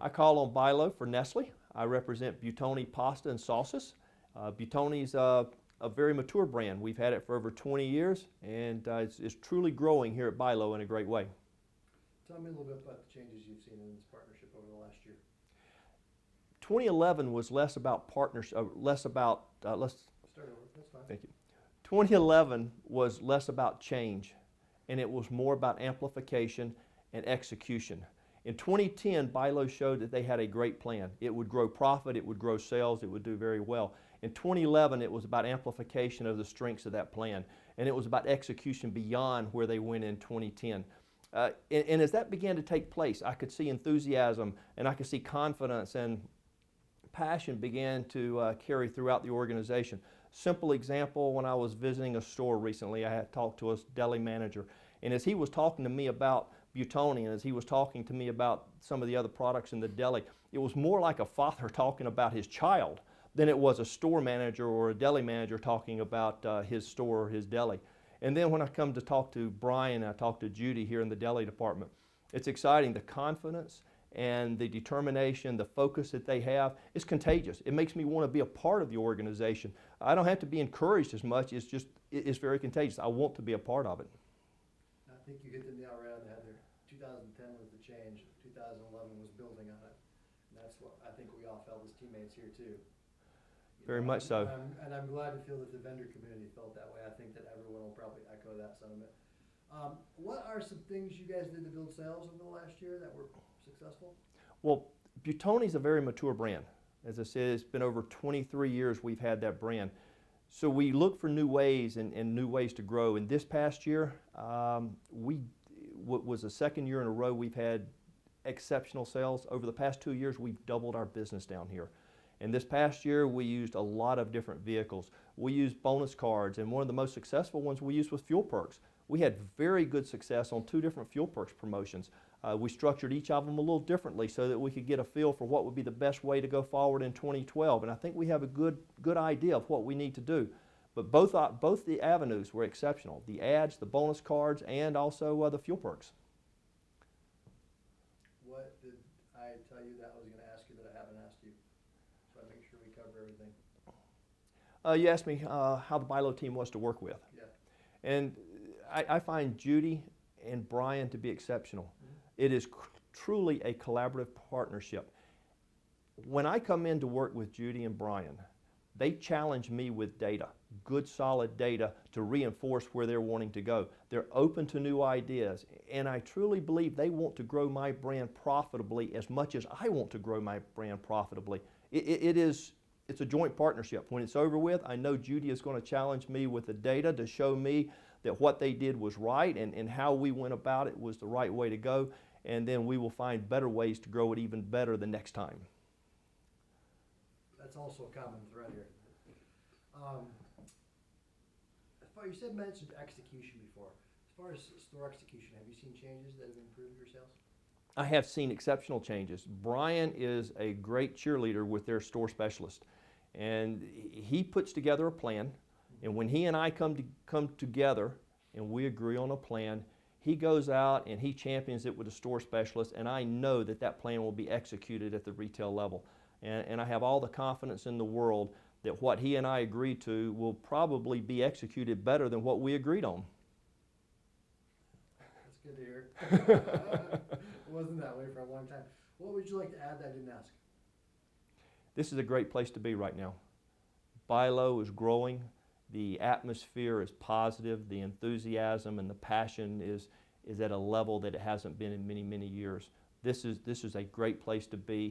I call on Bilo for Nestle. I represent Buitoni Pasta and Sauces. Buitoni's a very mature brand. We've had it for over 20 years, and it's truly growing here at Bilo in a great way. Tell me a little bit about the changes you've seen in this partnership over the last year. 2011 was less about partnership, let's Start over, that's fine. thank you. 2011 was less about change, and it was more about amplification and execution. In 2010, Bilo showed that they had a great plan. It would grow profit, it would grow sales, it would do very well. In 2011, it was about amplification of the strengths of that plan, and it was about execution beyond where they went in 2010. And as that began to take place, I could see enthusiasm, and I could see confidence and passion began to carry throughout the organization. Simple example, when I was visiting a store recently, I had talked to a deli manager, and as he was talking to me about Buitoni, and as he was talking to me about some of the other products in the deli, it was more like a father talking about his child than it was a store manager or a deli manager talking about his store or his deli. And then when I come to talk to Brian, I talk to Judy here in the deli department, it's exciting. The confidence and the determination, the focus that they have is contagious. It makes me want to be a part of the organization. I don't have to be encouraged as much, it's very contagious. I want to be a part of it. I think you hit the nail right on the head there. 2010 was the change, 2011 was building on it. And that's what I think we all felt as teammates here too. Very much so. And I'm glad to feel that the vendor community felt that way. I think that everyone will probably echo that sentiment. What are some things you guys did to build sales over the last year that were successful? Well, Buitoni's a very mature brand. As I said, it's been over 23 years we've had that brand. So we look for new ways and new ways to grow. And this past year, was the second year in a row we've had exceptional sales. Over the past 2 years, we've doubled our business down here. And this past year, we used a lot of different vehicles. We used bonus cards, and one of the most successful ones we used was Fuel Perks. We had very good success on 2 different Fuel Perks promotions. We structured each of them a little differently so that we could get a feel for what would be the best way to go forward in 2012. And I think we have a good idea of what we need to do. But both the avenues were exceptional. The ads, the bonus cards, and also the Fuel Perks. What did I tell you that I was going to ask you that I haven't asked you? So I make sure we cover everything. You asked me how the Bilo team was to work with. Yeah. And I find Judy and Brian to be exceptional. Mm-hmm. It is truly a collaborative partnership. When I come in to work with Judy and Brian, they challenge me with data, good solid data to reinforce where they're wanting to go. They're open to new ideas, and I truly believe they want to grow my brand profitably as much as I want to grow my brand profitably. It's a joint partnership. When it's over with, I know Judy is going to challenge me with the data to show me that what they did was right and how we went about it was the right way to go, and then we will find better ways to grow it even better the next time. That's also a common thread here. You mentioned execution before. As far as store execution, have you seen changes that have improved your sales? I have seen exceptional changes. Brian is a great cheerleader with their store specialist, and he puts together a plan. And when he and I come together and we agree on a plan, he goes out and he champions it with a store specialist, and I know that that plan will be executed at the retail level. And I have all the confidence in the world that what he and I agreed to will probably be executed better than what we agreed on. That's good to hear. It wasn't that way for a long time. What would you like to add that I didn't ask? This is a great place to be right now. Bilo is growing. The atmosphere is positive. The enthusiasm and the passion is at a level that it hasn't been in many, many years. This is a great place to be.